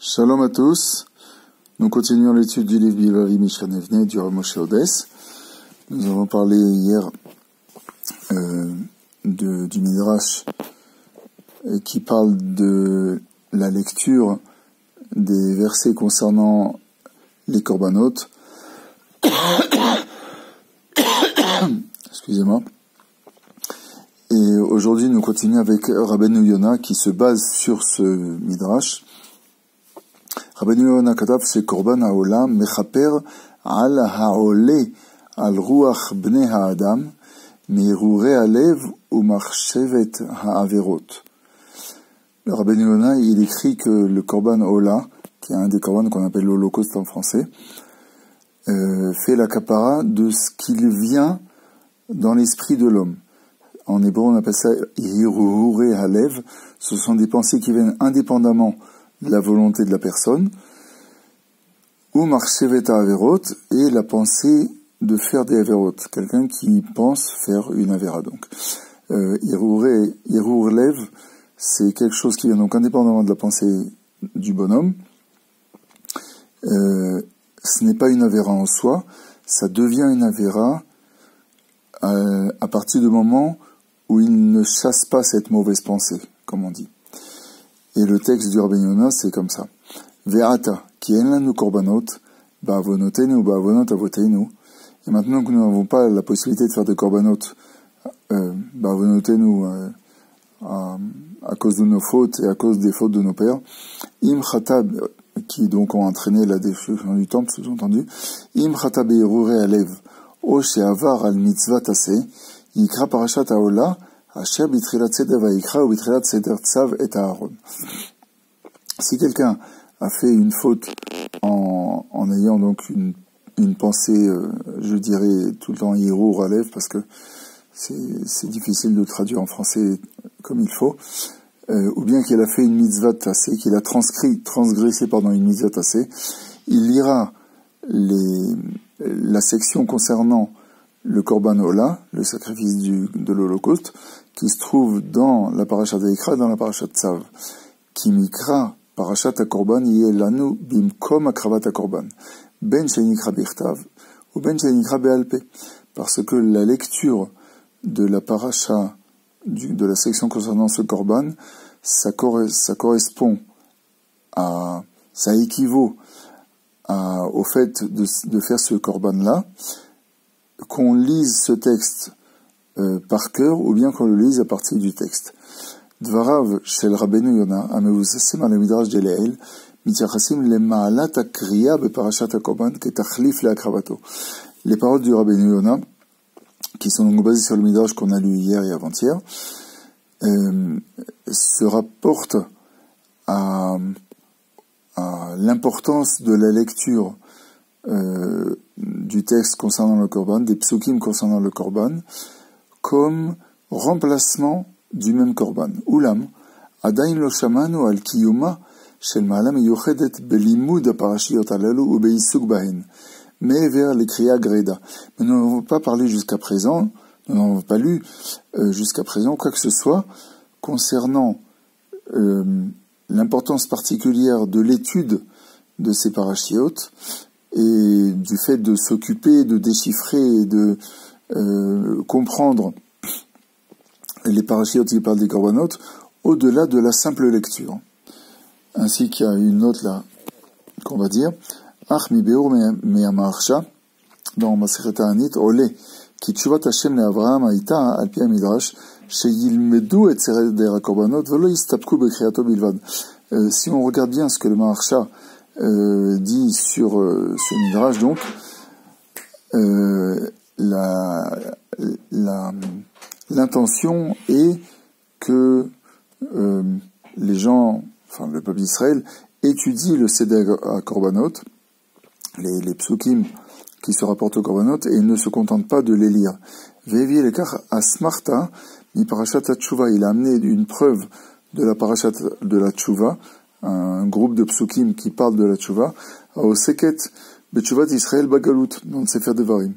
Shalom à tous. Nous continuons l'étude du livre Bilvavi Mishkan Evnei du Rav Moshe Odès. Nous avons parlé hier du Midrash qui parle de la lecture des versets concernant les korbanot. Excusez-moi. Et aujourd'hui, nous continuons avec Rabbeinu Yonah qui se base sur ce Midrash. Rabbeinu Yonah katav c'est korban haolam mechaper al haole al ruach bnei haadam meirurei alev u'machshevet ha'averot. Le Rabbeinu Yonah, il écrit que le korban Ola, qui est un des korbans qu'on appelle l'Holocauste en français, fait la kapara de ce qu'il vient dans l'esprit de l'homme. En hébreu, on appelle ça hirurei halev. Ce sont des pensées qui viennent indépendamment de la volonté de la personne, ou marchevet averot, et la pensée de faire des averot, quelqu'un qui pense faire une avera. Donc, hirur lev, c'est quelque chose qui vient donc indépendamment de la pensée du bonhomme. Ce n'est pas une avera en soi, ça devient une avera à partir du moment où il ne chasse pas cette mauvaise pensée, comme on dit. Et le texte du Rabbeinu Yonah, c'est comme ça. Ve'ata, ki en lanu korbanot, ba'avonotenu, ba'avonot avotenu. Et maintenant que nous n'avons pas la possibilité de faire des korbanot, ba'avonotenu, à cause de nos fautes et à cause des fautes de nos pères, im chatab, qui donc ont entraîné la destruction du temple, sous-entendu, im chatab be'irurei alev, o she'avar al mitzvah taseh, yikra parashat haolah, si quelqu'un a fait une faute en ayant donc une pensée, je dirais tout le temps hirur alev, parce que c'est difficile de traduire en français comme il faut, ou bien qu'il a fait une mitzvah tassé, qu'il a transgressé une mitzvah tassé, il lira la section concernant le korban ola, le sacrifice de l'Holocauste, qui se trouve dans la parashat Vayikra, dans la parashat Tzav, qui mikra parashat ha-korban yelanu bimkom akravat ha-korban, ben shenikra bichtav, ou ben shenikra be'alpe, parce que la lecture de la parasha, de la section concernant ce korban, ça correspond ça équivaut au fait de faire ce korban-là, qu'on lise ce texte par cœur, ou bien qu'on le lise à partir du texte. Dvarav shel Rabbeinu Yonah, המבוססים על המדרש דלעיל, מתייחסים למעלת הקריאה בפרשת הקורבן כתחליף להקרבתו. Les paroles du Rabbeinu Yonah, qui sont donc basées sur le midrash qu'on a lu hier et avant-hier, se rapportent à l'importance de la lecture du texte concernant le korban, des psukim concernant le korban, comme remplacement du même korban. Ulam, adain lo shamanu al kiyuma shel ma'ala miyuchedet belimud aparashiyot halalu u be'isuk bahen, mais vers les kriya greda. Mais nous n'avons pas parlé jusqu'à présent, nous n'avons pas lu jusqu'à présent quoi que ce soit concernant l'importance particulière de l'étude de ces parashiyot, et du fait de s'occuper, de déchiffrer et de comprendre les parashiyot qui parlent des korbanot, au-delà de la simple lecture. Ainsi qu'il y a une note là, qu'on va dire, Ach mi beur me amarsha, dans Masechet Ta'anit, ole, ki tshuvat Hashem le Avraham haïta, al pi ha-midrash, sheyilmedu et seder ha-korbanot, velo yistapku bekriyato bilvad. Si on regarde bien ce que le Maharsha dit sur ce midrash, donc l'intention est que les gens, enfin le peuple d'Israël, étudie le Seder HaKorbanot, les psukim qui se rapportent au Korbanot, et ne se contente pas de les lire. Ve'evi lekach asmarta mi parashat ha-tshuva, il a amené une preuve de la parashat de la tshuva, un groupe de psukim qui parle de la tshuva, au seket betshuvat Israël bagalut, dans le Sefer Devarim,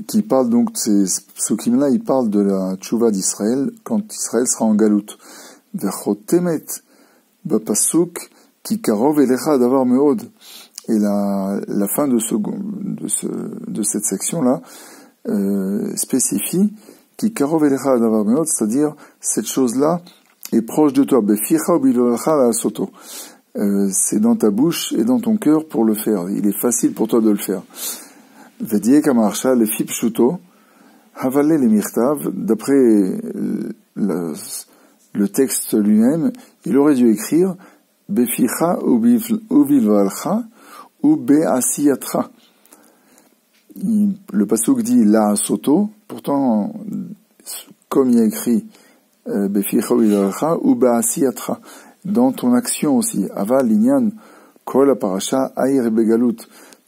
qui parle donc de ces psukim-là, ils parlent de la tshuva d'Israël quand Israël sera en galout. Vechotemet bapasuk Ki karov elecha davar meod. Et la fin de cette section-là, spécifie Ki karov elecha davar meod, c'est-à-dire, cette chose-là est proche de toi. Beficha ubilocha la soto. C'est dans ta bouche et dans ton cœur pour le faire. Il est facile pour toi de le faire. Vedie kamarsha le fipshuto. Havalé les mirtav, d'après le texte lui-même, il aurait dû écrire Beficha uvilvalcha ou Be'asiyatra. Le pasuk dit La Soto, pourtant, comme il y a écrit Beficha uvilvalcha ou Be'asiyatra, dans ton action aussi. Aval linyan kol parasha aïr begalut.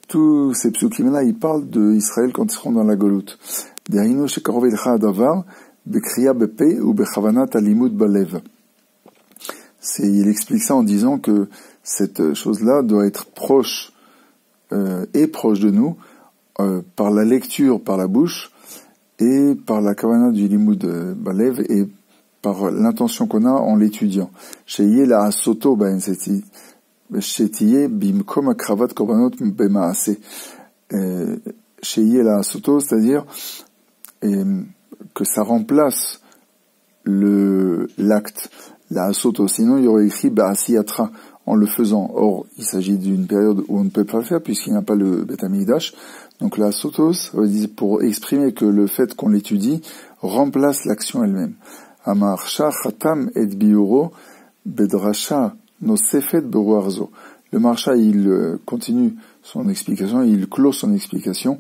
Tous ces psukim-là, ils parlent d'Israël quand ils seront dans la galoute. Il explique ça en disant que cette chose-là doit être proche de nous par la lecture par la bouche et par la kavana du limud balev et par l'intention qu'on a en l'étudiant. Sheyeh la soto ben shetiyeh bimkom akravat korbanot bemaase. Sheyeh la soto, c'est-à-dire que ça remplace l'acte, la soto. Sinon, il y aurait écrit Ba'asiyatra en le faisant. Or, il s'agit d'une période où on ne peut pas le faire puisqu'il n'y a pas le Beth Amikdash. Donc la sotos, pour exprimer que le fait qu'on l'étudie remplace l'action elle-même. Amarsha chatam et biuro bedrasha nosefet beruarzo. Le Marsha, il continue son explication, il clôt son explication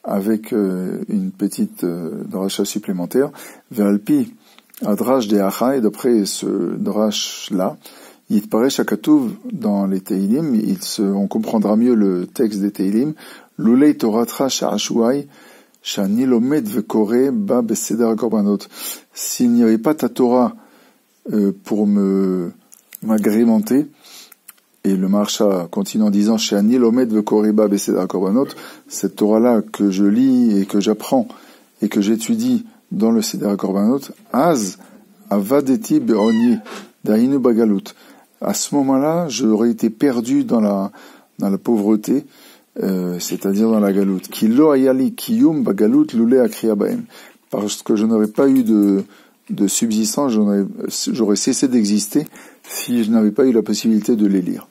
avec une petite dracha supplémentaire, Ve'alpi adrash de Acha, et d'après ce drash-là, Yitpareh Shakatuv dans les Teilim, on comprendra mieux le texte des Teilim, Lulei Toratra Sha'ashuai, Shani Lomed Vekore Ba Beseder Korbanot. S'il n'y avait pas ta Torah pour m'agrémenter, et le Marsha continue en disant Shani Lomed Vekoriba Beseda Korbanot, cette Torah-là que je lis et que j'apprends et que j'étudie dans le Seder Korbanot, Az Avadeti Be'oni Dainu Bagalut. À ce moment-là, j'aurais été perdu dans la pauvreté, c'est-à-dire dans la galoute. Ki lo ayali kiyum bagalut lule akriya baem. Parce que je n'aurais pas eu de subsistance, j'aurais cessé d'exister si je n'avais pas eu la possibilité de les lire.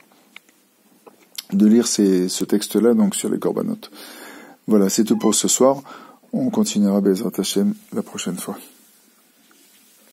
De lire ce texte-là, donc, sur les Korbanot. Voilà, c'est tout pour ce soir. On continuera Be'ezrat Hashem la prochaine fois.